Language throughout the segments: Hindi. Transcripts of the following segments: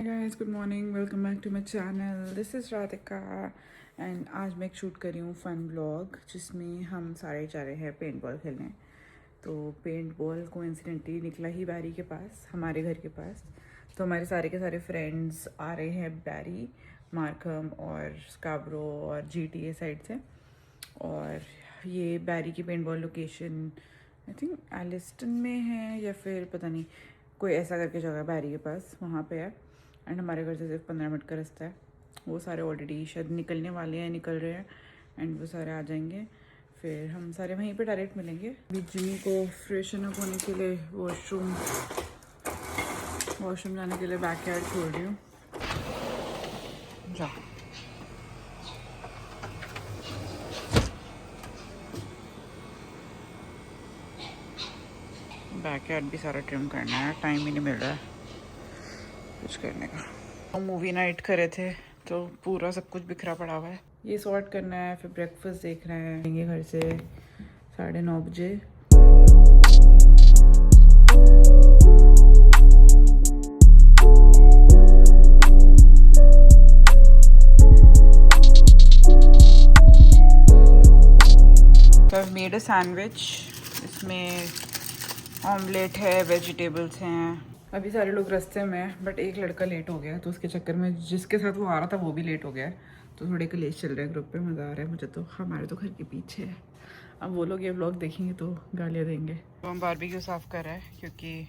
Hi guys, good morning. Welcome back to my channel. This is Radhika and आज मैं एक शूट कर रही हूँ फन व्लॉग जिसमें हम सारे जा रहे हैं पेंट बॉल खेलने। तो पेंट बॉल कोइंसिडेंटली निकला ही बैरी के पास, हमारे घर के पास। तो हमारे सारे के सारे फ्रेंड्स आ रहे हैं बैरी, मार्कम और स्काब्रो और GTA साइड से। और ये बैरी की paint ball location I think Alliston में है या फिर पता नहीं, कोई ऐसा करके जगह बैरी के पास वहाँ पे है। एंड हमारे घर से सिर्फ 15 मिनट का रास्ता है। वो सारे ऑलरेडी शायद निकलने वाले हैं, निकल रहे हैं एंड वो सारे आ जाएंगे। फिर हम सारे वहीं पे डायरेक्ट मिलेंगे। अभी जिमी को फ्रेशन अप होने के लिए वॉशरूम जाने के लिए बैकयार्ड छोड़ रही हूँ। जा बैकयार्ड भी सारा ट्रिम करना है, टाइम ही नहीं मिल रहा है कुछ करने का। हम मूवी नाइट करे थे तो पूरा सब कुछ बिखरा पड़ा हुआ है। ये सॉर्ट करना है, फिर ब्रेकफास्ट देखना है। आएंगे घर से 9:30 बजे। I've made a sandwich। इसमें ऑमलेट है, वेजिटेबल्स हैं। अभी सारे लोग रास्ते में हैं बट एक लड़का लेट हो गया, तो उसके चक्कर में जिसके साथ वो आ रहा था वो भी लेट हो गया है। तो थोड़े कलेश चल रहे हैं ग्रुप पे, मज़ा आ रहा है मुझे। तो हमारे तो घर के पीछे है। अब वो लोग ये व्लॉग देखेंगे तो गालियाँ देंगे। तो हम बारबेक्यू साफ़ कर रहे हैं क्योंकि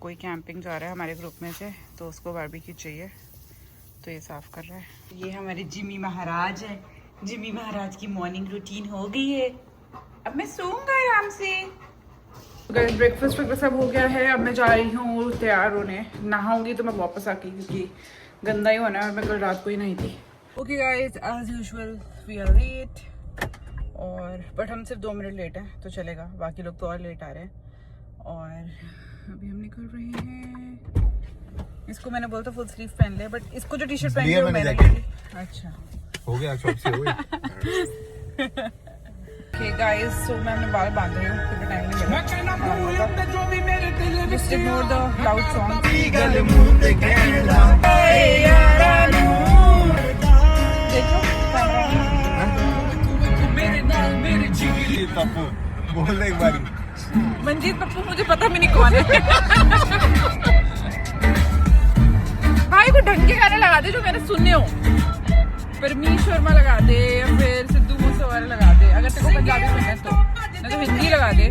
कोई कैंपिंग जा रहा है हमारे ग्रुप में से, तो उसको बारबेक्यू चाहिए, तो ये साफ़ कर रहा है। ये हमारे जिमी महाराज है। जिमी महाराज की मॉर्निंग रूटीन हो गई है। अब मैं सोऊंगा आराम से। ब्रेकफास्ट वगैरह सब हो गया है। अब मैं जा रही हूँ तैयार होने। नहाऊंगी तो मैं वापस आके, क्योंकि गंदा ही होना है और मैं कल रात को ही नहाई थी। Okay guys, as usual we are late. और बट हम सिर्फ 2 मिनट लेट हैं तो चलेगा, बाकी लोग तो और लेट आ रहे हैं। और अभी हम निकल रहे हैं। इसको मैंने बोला था फुल स्लीव पहन ले, बट इसको जो टी शर्ट पहन ली मैंने ली। अच्छा हो गया, शॉप से हो गई। Okay guys, so मैं अपने बाल बांध रही हूँ क्योंकि टाइम नहीं मिला। Just ignore the loud song। Pappu बोल एक बारी। मंजीत पप्पू मुझे पता भी नहीं कौन है। भाई को ढंग के गाने लगा दे जो मैंने सुने हो। परमीश वर्मा लगा दे या फिर सिद्धू मूसेवाला लगा दे, अगर तेरे को पंजाबी सुनना है तो। नहीं तो हिंदी लगा दे।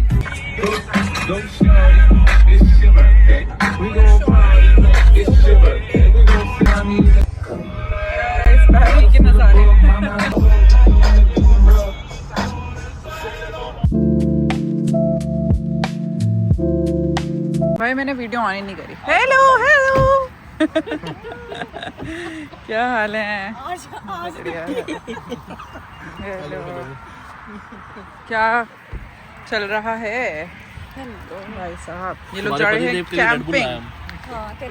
के नजारे भाई, मैंने वीडियो ऑन ही नहीं करी। Hello hello. क्या हाल है? हेलो, क्या चल रहा है? भाई साहब, ये लोग जा रहे हैं कैंपिंग।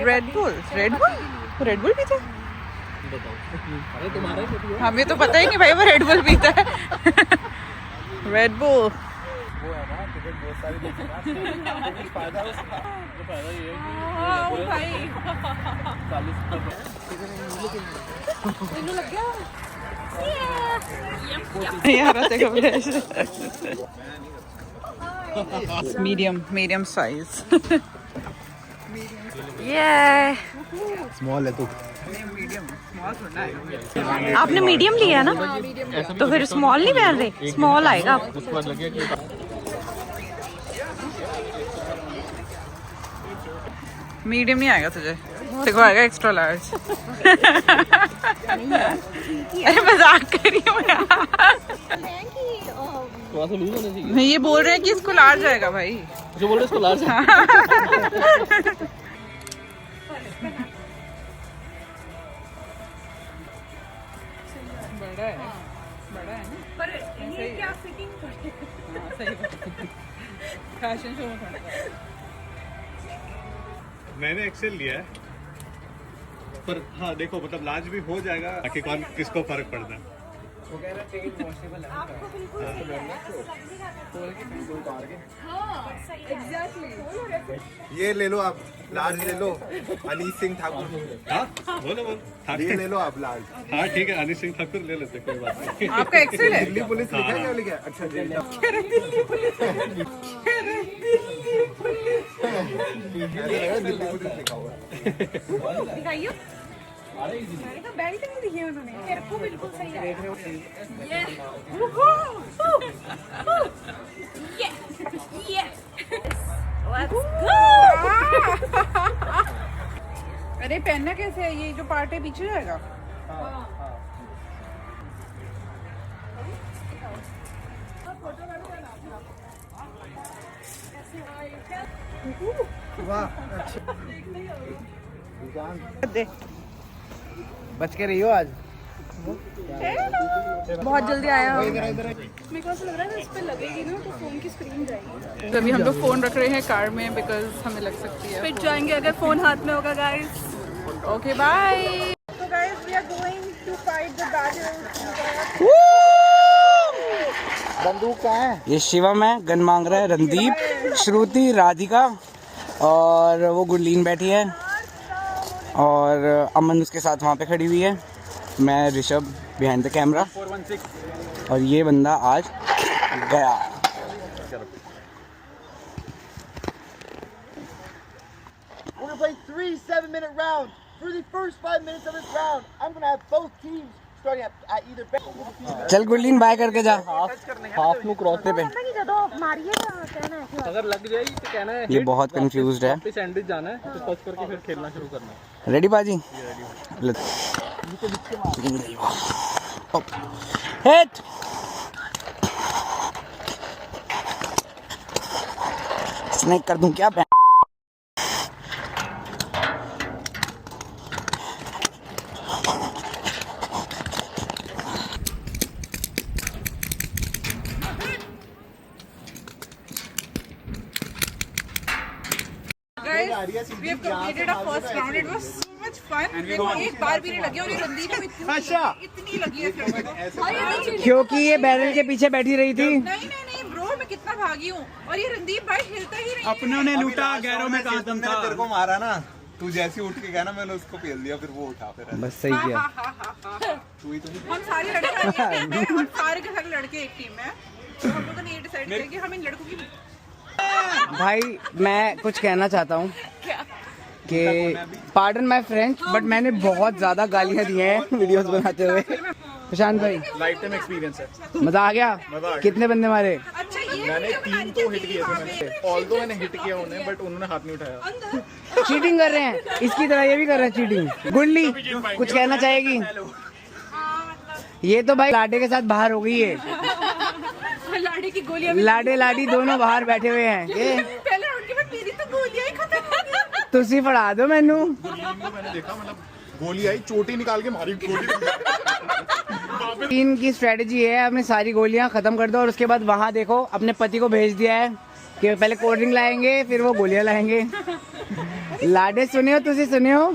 रेड बुल पीते? हमें तो पता ही नहीं भाई वो रेड बुल पीता है। Red bull medium size. ये स्मॉल है तो आपने मीडियम लिया ना, तो फिर स्मॉल नहीं पहन रहे? स्मॉल आएगा। मीडियम नहीं आएगा तुझे, तेरे को आएगा एक्स्ट्रा लार्ज। अरे मजाक कर रही हूँ यार। मैं ये बोल रहे हैं कि इसको लार्ज आएगा भाई। जो बोल रहे इसको लार्ज है। बड़ा है ना, पर ये क्या फिटिंग कर। हाँ सही बात है, फैशन शो में थोड़ा। मैंने एक्सेल लिया है, पर हाँ देखो मतलब लार्ज भी हो जाएगा, कि कौन किसको फर्क पड़ता है। ये ले लो आप, लार्ज ले लो, अनीश सिंह ठाकुर। हाँ बोलो बोलो। ये ले लो आप लार्ज। हाँ ठीक है, अनिश सिंह ठाकुर ले लेते, कोई बात नहीं। आपका एक्सेल है? दिल्ली पुलिस लिखा है, क्या लिखा है? अच्छा दिल्ली पुलिस लिखा हुआ है। दिखाइयो। मैंने कहा बेल्ट नहीं दिखी उन्होंने, तेरे को बिल्कुल सही है। अरे पहनना कैसे है? ये जो पार्ट है पीछे जाएगा। बच के रही हो आज। बहुत जल्दी आया। मेरे को ऐसा लग रहा है इस पे लगेगी ना तो फोन की स्क्रीन जाएगी। तो अभी हम लोग फोन रख रहे हैं कार में बिकॉज हमें लग सकती है। फिर जाएंगे अगर फोन हाथ में होगा गाइस। Okay bye. तो guys we are going to fight the battle. बंदूक कहाँ है? ये शिवम है, गन मांग रहा है रणदीप, श्रुति, राधिका और वो गुरलीन बैठी है और अमन उसके साथ वहाँ पे खड़ी हुई है। मैं ऋषभ बिहाइंड द कैमरा और ये बंदा आज गया। We're gonna play 3 7-minute rounds. For the first 5 minutes of this round, I'm gonna have both teams starting at either bench. चल गुरलीन बाय करके जा। हाफ नु क्रॉस पे अगर लग जाएगी तो कहना है ये बहुत कंफ्यूज्ड है। सैंडविच जाना है तो टच करके फिर खेलना शुरू करना है। रेडी बाजी? हिट। स्नेक कर दूं क्या? Guys, we have completed our first round. It was so much fun. मेरे को एक बार भी नहीं लगी और ये रणदीप को इतनी लगी है फिर। क्योंकि ये बैरल के पीछे बैठी रही थी। नहीं ब्रो, मैं कितना भागी हूँ और ये रणदीप भाई हिलता ही नहीं। अपनों ने लूटा, गैरों में कहा दम था। तेरे को मारा ना, तू जैसे उठ के गया ना, मैंने उसको पेल दिया, फिर वो उठा। फिर बस सही किया। तू ही तो हम सारे लड़के एक टीम में और सारे के सारे लड़के एक टीम में। तो हम लोगों ने ये डिसाइड किया कि हम इन लड़कों की भाई मैं कुछ कहना चाहता हूँ कि पार्डन माय फ्रेंच बट मैंने बहुत ज्यादा गालियाँ दी हैं वीडियोस बनाते हुए। प्रशांत भाई लाइफ टाइम एक्सपीरियंस है। मजा आ गया? कितने बंदे मारे? अच्छा ये मैंने 3 को हिट किए थे मैंने। ऑल्दो मैंने हिट किया उन्हें, बट उन्होंने हाथ नहीं उठाया। चीटिंग कर रहे हैं, इसकी तरह ये भी कर रहे हैं चीटिंग। गुंडली कुछ कहना चाहेगी? ये तो भाई लाडे के साथ बाहर हो गई है। लाड़ी की गोलियां लाडे लाडी दोनों बाहर बैठे हुए हैं। ये पहले राउंड के बाद मेरी तो गोलियां ही खत्म हो गई। तुसी फड़ा दो मैनू। मैंने देखा, मतलब गोली आई, चोटी निकाल के मारी गोली। इनकी स्ट्रेटेजी है अपनी सारी गोलियां खत्म कर दो और उसके बाद वहाँ देखो अपने पति को भेज दिया है कि पहले कोल्ड ड्रिंक लाएंगे फिर वो गोलियां लाएंगे। लाडे सुने हो? तुसी सुने हो?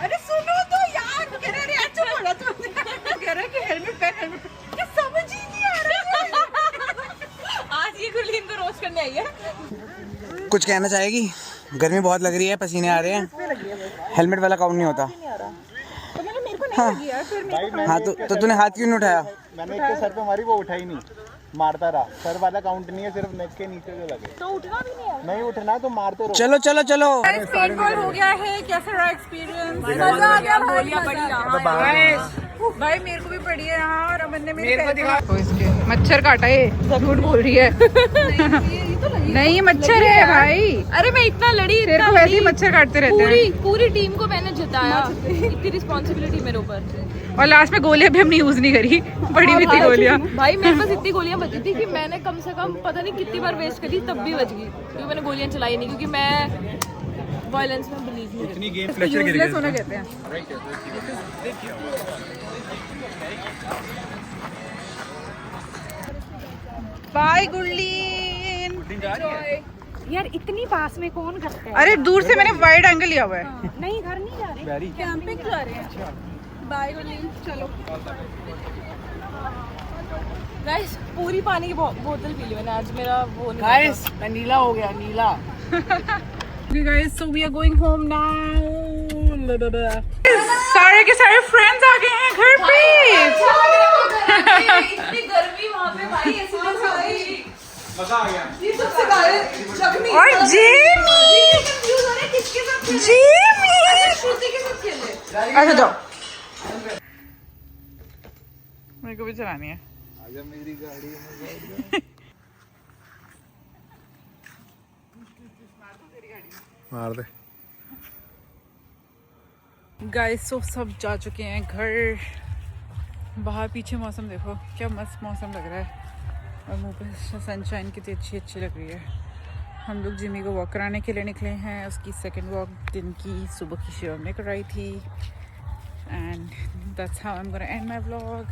अरे सुनो तो यार, कह रहे हैं अच्छा बोला तू। कह रहा है कि हेलमेट पहन, हेलमेट ये समझ ही नहीं आ रहा। आज ये गुरलीन को रोस्ट करने आई है। कुछ कहना चाहेगी? गर्मी बहुत लग रही है, पसीने आ रहे हैं। हेलमेट वाला काउंट नहीं होता। हाँ तो तूने हाथ क्यों नहीं उठाया? मैंने इसके सर पे मारी, वो उठा ही नहीं, मारता रहा। सर वाला काउंट नहीं है, सिर्फ नेक के नीचे जो लगे। तो उठना भी नहीं है? नहीं उठना तो मारते रहो। चलो चलो चलो। पेंटबॉल हो गया है, कैसा रहा एक्सपीरियंस? मजा आ गया, गोलियां पड़ी यहाँ। भाई मेरे को भी पड़ी है यहाँ और अमन ने मेरे को दिखा। इसके मच्छर काटा है, झूठ बोल रही है। नहीं मच्छर है भाई। अरे मैं इतना लड़ी, तेरे को वैसे ही मच्छर काटते रहते हैं। पूरी टीम को मैंने जिताया। इतनी रिस्पॉन्सिबिलिटी मेरे ऊपर। और लास्ट में गोलियां भी हमने यूज नहीं करी, पड़ी हुई थी गोलियां। भाई मेरे पास इतनी गोलियां बची थी कि मैंने कम से कम पता नहीं कितनी बार वेस्ट करी, तब भी बच गई क्योंकि मैंने गोलियां चलाई नहीं, क्योंकि मैं वायलेंस में बिलीव नहीं करती। गेम फ्लेक्चर गिर यूजलेस होना कहते हैं। बाय गुरलीन। यार इतनी पास में कौन करता है? अरे दूर से मैंने वाइड एंगल लिया हुआ है। नहीं घर नहीं जा रहे, कैंपिंग जा रहे हैं। बाय गुरलीन, चलो गाइस। पूरी पानी की बोतल पी ली मैंने आज, मेरा वो नहीं गाइस मैं नीला हो गया, नीला। Okay guys, so we are going home now. सारे के सारे फ्रेंड्स आ गए हैं घर पे। इतनी गर्मी वहाँ पे भाई, ऐसे मजा आ गया। और जिमी, अच्छा जाओ, मेरे को भी चलानी है। आजा मेरी गाड़ी में। मार दे। गाइस तो सब जा चुके हैं घर। बाहर पीछे मौसम देखो, क्या मस्त मौसम लग रहा है, और मुंह पे सनशाइन कितनी अच्छी अच्छी लग रही है। हम लोग जिमी को वॉक कराने के लिए निकले हैं। उसकी सेकंड वॉक दिन की सुबह की शिवम ने कराई थी। And that's how I am gonna and my vlog.